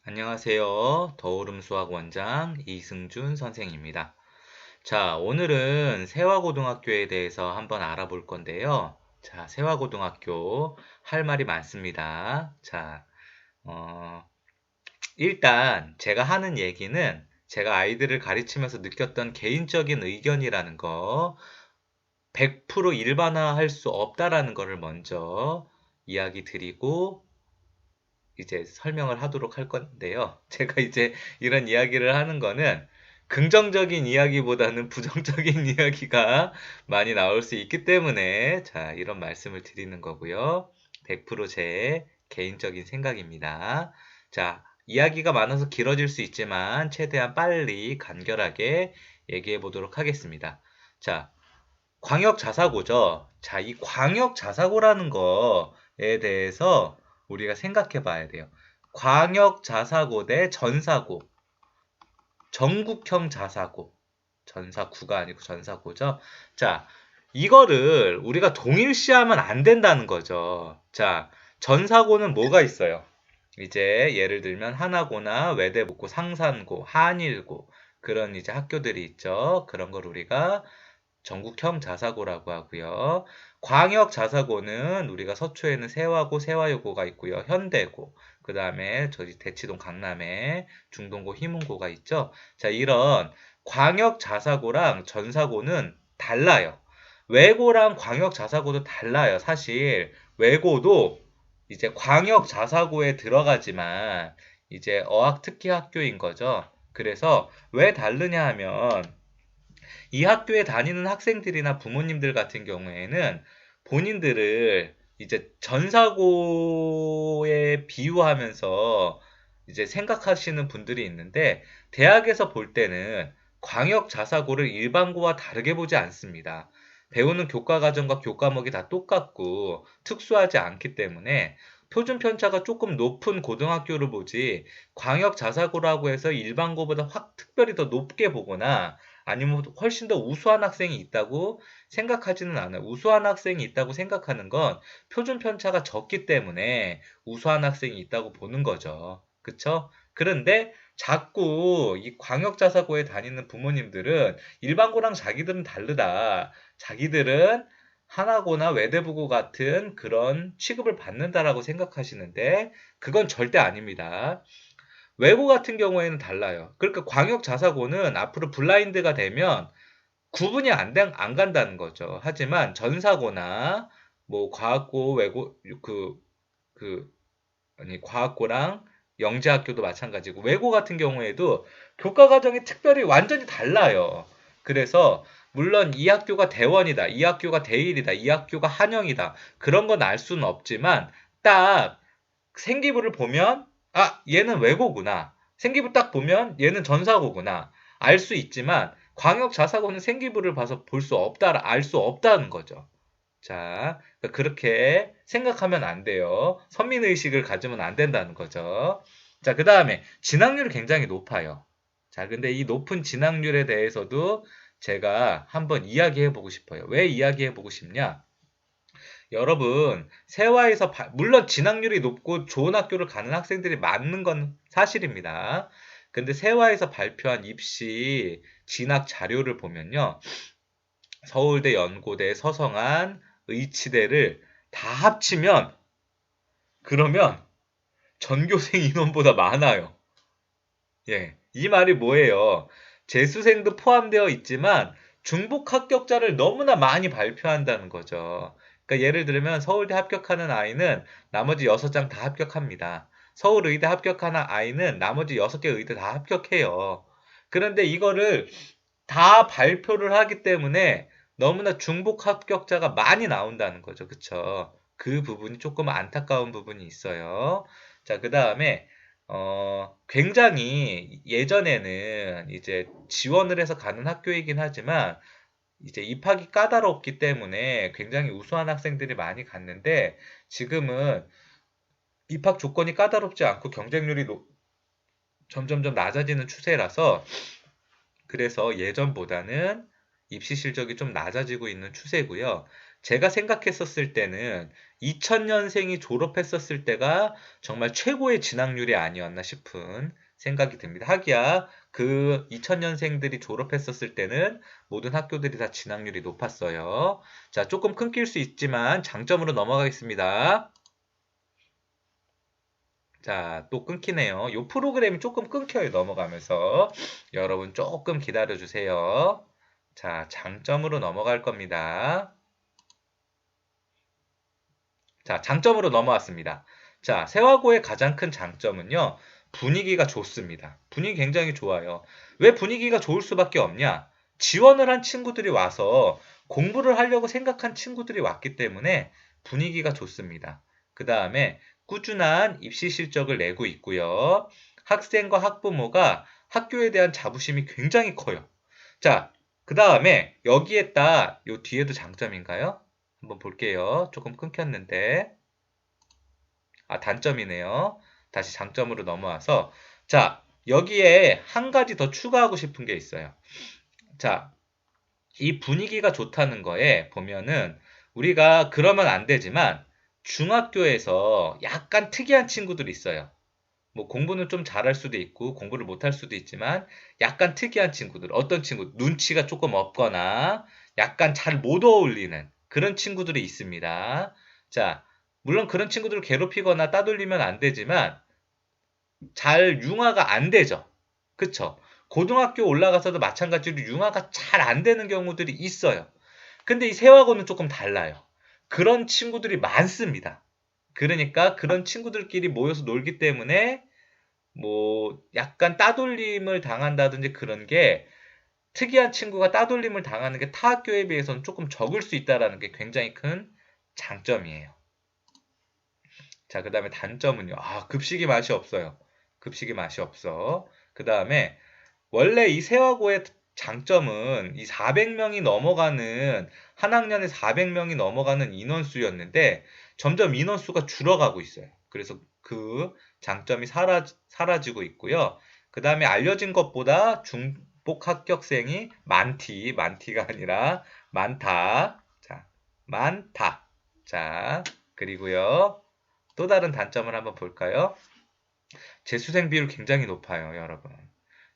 안녕하세요. 더오름수학원장 이승준 선생입니다. 자, 오늘은 세화고등학교에 대해서 한번 알아볼 건데요. 자, 세화고등학교 할 말이 많습니다. 자, 어, 일단 제가 하는 얘기는 제가 아이들을 가르치면서 느꼈던 개인적인 의견이라는 거 100% 일반화할 수 없다라는 거를 먼저 이야기 드리고 이제 설명을 하도록 할 건데요. 제가 이제 이런 이야기를 하는 거는 긍정적인 이야기보다는 부정적인 이야기가 많이 나올 수 있기 때문에 자, 이런 말씀을 드리는 거고요. 100%제 개인적인 생각입니다. 자, 이야기가 많아서 길어질 수 있지만 최대한 빨리 간결하게 얘기해 보도록 하겠습니다. 자, 광역 자사고죠. 자, 이 광역 자사고라는 거에 대해서 우리가 생각해 봐야 돼요. 광역 자사고 대 전사고, 전국형 자사고, 전사구가 아니고 전사고죠. 자, 이거를 우리가 동일시하면 안 된다는 거죠. 자, 전사고는 뭐가 있어요? 이제 예를 들면 하나고나 외대북고, 상산고, 한일고 그런 이제 학교들이 있죠. 그런 걸 우리가 전국형 자사고라고 하고요. 광역 자사고는 우리가 서초에는 세화고, 세화여고가 있고요. 현대고, 그 다음에 저기 대치동 강남에 중동고, 희문고가 있죠. 자, 이런 광역 자사고랑 전사고는 달라요. 외고랑 광역 자사고도 달라요. 사실 외고도 이제 광역 자사고에 들어가지만 이제 어학특기 학교인 거죠. 그래서 왜 다르냐 하면 이 학교에 다니는 학생들이나 부모님들 같은 경우에는 본인들을 이제 전사고에 비유하면서 이제 생각하시는 분들이 있는데 대학에서 볼 때는 광역 자사고를 일반고와 다르게 보지 않습니다. 배우는 교과 과정과 교과목이 다 똑같고 특수하지 않기 때문에 표준 편차가 조금 높은 고등학교를 보지 광역 자사고라고 해서 일반고보다 확 특별히 더 높게 보거나 아니면 훨씬 더 우수한 학생이 있다고 생각하지는 않아요. 우수한 학생이 있다고 생각하는 건 표준 편차가 적기 때문에 우수한 학생이 있다고 보는 거죠. 그쵸? 그런데 자꾸 이 광역자사고에 다니는 부모님들은 일반고랑 자기들은 다르다. 자기들은 하나고나 외대부고 같은 그런 취급을 받는다라고 생각하시는데 그건 절대 아닙니다. 외고 같은 경우에는 달라요. 그러니까 광역 자사고는 앞으로 블라인드가 되면 구분이 안 간다는 거죠. 하지만 전사고나 뭐 과학고 외고 그 아니 과학고랑 영재학교도 마찬가지고 외고 같은 경우에도 교과 과정이 특별히 완전히 달라요. 그래서 물론 이 학교가 대원이다, 이 학교가 대일이다, 이 학교가 한영이다 그런 건 알 수는 없지만 딱 생기부를 보면 아 얘는 외고구나. 생기부 딱 보면 얘는 전사고구나. 알 수 있지만 광역 자사고는 생기부를 봐서 볼 수 없다, 알 수 없다는 거죠. 자, 그러니까 그렇게 생각하면 안 돼요. 선민의식을 가지면 안 된다는 거죠. 자, 그 다음에 진학률이 굉장히 높아요. 자, 근데 이 높은 진학률에 대해서도 제가 한번 이야기해 보고 싶어요. 왜 이야기해 보고 싶냐? 여러분, 세화에서 물론 진학률이 높고 좋은 학교를 가는 학생들이 많은 건 사실입니다. 근데 세화에서 발표한 입시 진학 자료를 보면요. 서울대, 연고대, 서성한, 의치대를 다 합치면 그러면 전교생 인원보다 많아요. 예. 이 말이 뭐예요? 재수생도 포함되어 있지만 중복 합격자를 너무나 많이 발표한다는 거죠. 그러니까 예를 들면 서울대 합격하는 아이는 나머지 6장 다 합격합니다. 서울의대 합격하는 아이는 나머지 6개 의대 다 합격해요. 그런데 이거를 다 발표를 하기 때문에 너무나 중복 합격자가 많이 나온다는 거죠. 그쵸? 그 부분이 조금 안타까운 부분이 있어요. 자, 그 다음에 굉장히 예전에는 이제 지원을 해서 가는 학교이긴 하지만 이제 입학이 까다롭기 때문에 굉장히 우수한 학생들이 많이 갔는데 지금은 입학 조건이 까다롭지 않고 경쟁률이 점점점 낮아지는 추세라서 그래서 예전보다는 입시 실적이 좀 낮아지고 있는 추세고요. 제가 생각했었을 때는 2000년생이 졸업했었을 때가 정말 최고의 진학률이 아니었나 싶은 생각이 듭니다. 하기야 그 2000년생들이 졸업했었을 때는 모든 학교들이 다 진학률이 높았어요. 자, 조금 끊길 수 있지만 장점으로 넘어가겠습니다. 자, 또 끊기네요. 이 프로그램이 조금 끊겨요, 넘어가면서. 여러분 조금 기다려 주세요. 자, 장점으로 넘어갈 겁니다. 자, 장점으로 넘어왔습니다. 자, 세화고의 가장 큰 장점은요, 분위기가 좋습니다. 분위기 굉장히 좋아요. 왜 분위기가 좋을 수밖에 없냐? 지원을 한 친구들이 와서 공부를 하려고 생각한 친구들이 왔기 때문에 분위기가 좋습니다. 그 다음에 꾸준한 입시 실적을 내고 있고요. 학생과 학부모가 학교에 대한 자부심이 굉장히 커요. 자, 그 다음에 여기에 딱 요 뒤에도 장점인가요? 한번 볼게요. 조금 끊겼는데. 아, 단점이네요. 다시 장점으로 넘어와서. 자, 여기에 한 가지 더 추가하고 싶은 게 있어요. 자, 이 분위기가 좋다는 거에 보면은 우리가 그러면 안 되지만 중학교에서 약간 특이한 친구들이 있어요. 뭐 공부는 좀 잘할 수도 있고 공부를 못할 수도 있지만 약간 특이한 친구들, 어떤 친구, 눈치가 조금 없거나 약간 잘 못 어울리는 그런 친구들이 있습니다. 자, 물론 그런 친구들을 괴롭히거나 따돌리면 안 되지만 잘 융화가 안 되죠. 그쵸? 고등학교 올라가서도 마찬가지로 융화가 잘 안 되는 경우들이 있어요. 근데 이 세화고는 조금 달라요. 그런 친구들이 많습니다. 그러니까 그런 친구들끼리 모여서 놀기 때문에 뭐 약간 따돌림을 당한다든지 그런 게 특이한 친구가 따돌림을 당하는 게 타 학교에 비해서는 조금 적을 수 있다라는 게 굉장히 큰 장점이에요. 자, 그 다음에 단점은요. 아, 급식이 맛이 없어요. 급식이 맛이 없어. 그 다음에 원래 이 세화고의 장점은 이 400명이 넘어가는 한 학년에 400명이 넘어가는 인원수였는데 점점 인원수가 줄어가고 있어요. 그래서 그 장점이 사라지고 있고요. 그 다음에 알려진 것보다 중복 합격생이 많티가 아니라 많다. 자, 많다. 자, 그리고요. 또 다른 단점을 한번 볼까요? 재수생 비율 굉장히 높아요, 여러분.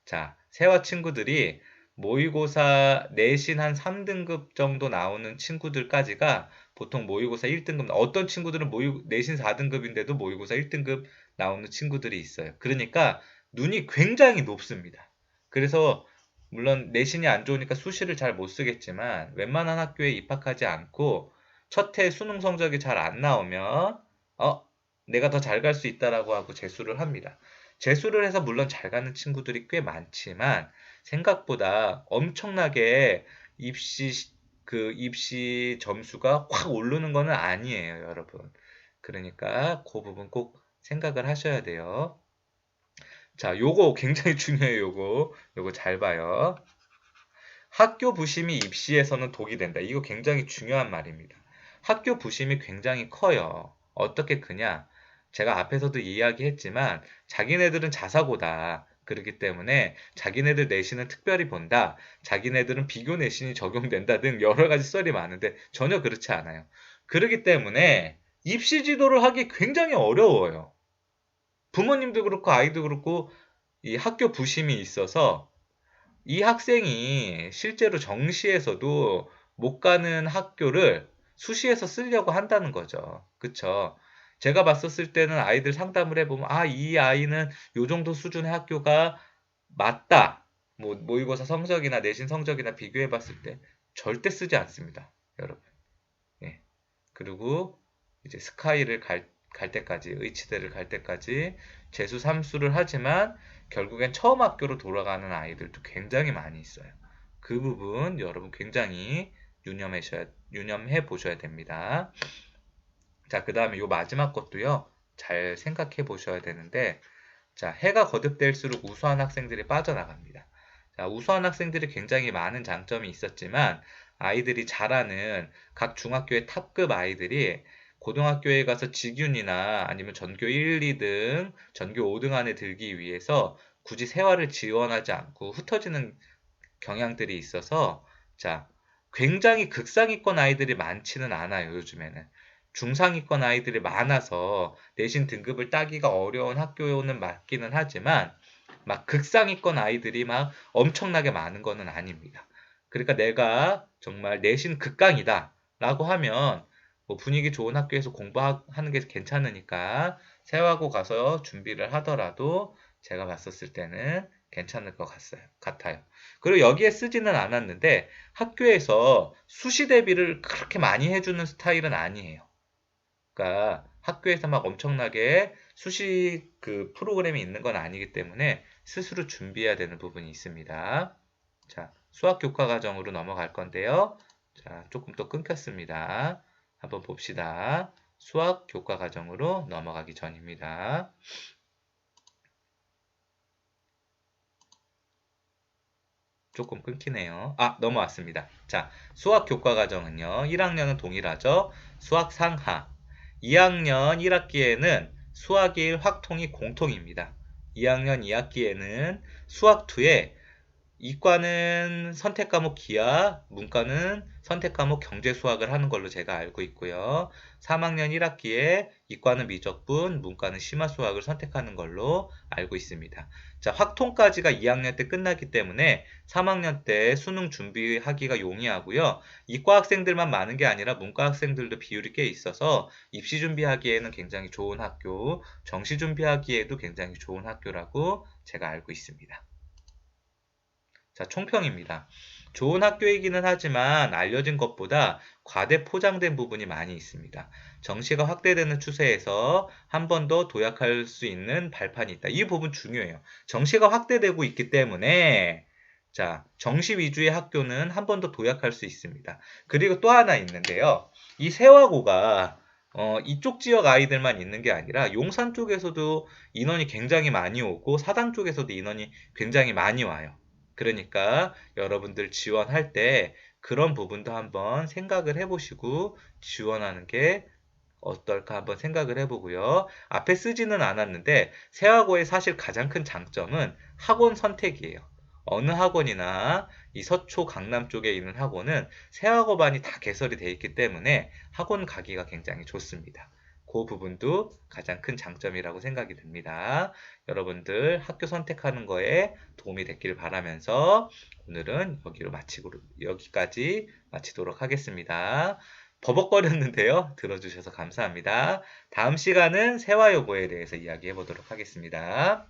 자, 새와 친구들이 모의고사 내신 한 3등급 정도 나오는 친구들까지가 보통 모의고사 1등급, 어떤 친구들은 내신 4등급인데도 모의고사 1등급 나오는 친구들이 있어요. 그러니까 눈이 굉장히 높습니다. 그래서 물론 내신이 안 좋으니까 수시를 잘 못 쓰겠지만 웬만한 학교에 입학하지 않고 첫 해 수능 성적이 잘 안 나오면 내가 더 잘 갈 수 있다라고 하고 재수를 합니다. 재수를 해서 물론 잘 가는 친구들이 꽤 많지만 생각보다 엄청나게 입시 점수가 확 오르는 거는 아니에요, 여러분. 그러니까 그 부분 꼭 생각을 하셔야 돼요. 자, 요거 굉장히 중요해요, 요거. 요거 잘 봐요. 학교 부심이 입시에서는 독이 된다. 이거 굉장히 중요한 말입니다. 학교 부심이 굉장히 커요. 어떻게 크냐? 제가 앞에서도 이야기했지만 자기네들은 자사고다. 그렇기 때문에 자기네들 내신은 특별히 본다. 자기네들은 비교 내신이 적용된다 등 여러 가지 썰이 많은데 전혀 그렇지 않아요. 그렇기 때문에 입시 지도를 하기 굉장히 어려워요. 부모님도 그렇고 아이도 그렇고 이 학교 부심이 있어서 이 학생이 실제로 정시에서도 못 가는 학교를 수시에서 쓰려고 한다는 거죠. 그쵸? 제가 봤었을 때는 아이들 상담을 해보면, 아, 이 아이는 요 정도 수준의 학교가 맞다. 뭐, 모의고사 성적이나 내신 성적이나 비교해 봤을 때 절대 쓰지 않습니다. 여러분. 예. 그리고 이제 스카이를 갈 때까지, 의치대를 갈 때까지 재수 삼수를 하지만 결국엔 처음 학교로 돌아가는 아이들도 굉장히 많이 있어요. 그 부분 여러분 굉장히 유념해 보셔야 됩니다. 자, 그 다음에 요 마지막 것도요, 잘 생각해 보셔야 되는데, 자, 해가 거듭될수록 우수한 학생들이 빠져나갑니다. 자, 우수한 학생들이 굉장히 많은 장점이 있었지만, 아이들이 잘하는 각 중학교의 탑급 아이들이 고등학교에 가서 직윤이나 아니면 전교 1, 2등, 전교 5등 안에 들기 위해서 굳이 세화를 지원하지 않고 흩어지는 경향들이 있어서, 자, 굉장히 극상위권 아이들이 많지는 않아요, 요즘에는. 중상위권 아이들이 많아서 내신 등급을 따기가 어려운 학교는 맞기는 하지만 막 극상위권 아이들이 막 엄청나게 많은 거는 아닙니다. 그러니까 내가 정말 내신 극강이다 라고 하면 뭐 분위기 좋은 학교에서 공부하는 게 괜찮으니까 세화고 가서 준비를 하더라도 제가 봤었을 때는 괜찮을 것 같아요. 그리고 여기에 쓰지는 않았는데 학교에서 수시 대비를 그렇게 많이 해주는 스타일은 아니에요. 그러니까 학교에서 막 엄청나게 수시 그 프로그램이 있는 건 아니기 때문에 스스로 준비해야 되는 부분이 있습니다. 자, 수학 교과 과정으로 넘어갈 건데요. 자, 조금 더 끊겼습니다. 한번 봅시다. 수학 교과 과정으로 넘어가기 전입니다. 조금 끊기네요. 아, 넘어왔습니다. 자, 수학 교과 과정은요. 1학년은 동일하죠. 수학 상하. 2학년 1학기에는 수학 1 확통이 공통입니다. 2학년 2학기에는 수학 2에 이과는 선택 과목 기하, 문과는 선택 과목 경제 수학을 하는 걸로 제가 알고 있고요. 3학년 1학기에 이과는 미적분, 문과는 심화 수학을 선택하는 걸로 알고 있습니다. 자, 확통까지가 2학년 때 끝나기 때문에 3학년 때 수능 준비하기가 용이하고요. 이과 학생들만 많은 게 아니라 문과 학생들도 비율이 꽤 있어서 입시 준비하기에는 굉장히 좋은 학교, 정시 준비하기에도 굉장히 좋은 학교라고 제가 알고 있습니다. 자, 총평입니다. 좋은 학교이기는 하지만 알려진 것보다 과대 포장된 부분이 많이 있습니다. 정시가 확대되는 추세에서 한 번 더 도약할 수 있는 발판이 있다. 이 부분 중요해요. 정시가 확대되고 있기 때문에 자, 정시 위주의 학교는 한 번 더 도약할 수 있습니다. 그리고 또 하나 있는데요. 이 세화고가 이쪽 지역 아이들만 있는 게 아니라 용산 쪽에서도 인원이 굉장히 많이 오고 사당 쪽에서도 인원이 굉장히 많이 와요. 그러니까 여러분들 지원할 때 그런 부분도 한번 생각을 해보시고 지원하는 게 어떨까 한번 생각을 해보고요. 앞에 쓰지는 않았는데 세화고의 사실 가장 큰 장점은 학원 선택이에요. 어느 학원이나 이 서초 강남 쪽에 있는 학원은 세화고반이 다 개설이 되어 있기 때문에 학원 가기가 굉장히 좋습니다. 그 부분도 가장 큰 장점이라고 생각이 듭니다. 여러분들 학교 선택하는 거에 도움이 됐길 바라면서 오늘은 여기까지 마치도록 하겠습니다. 버벅거렸는데요. 들어주셔서 감사합니다. 다음 시간은 세화여고에 대해서 이야기해 보도록 하겠습니다.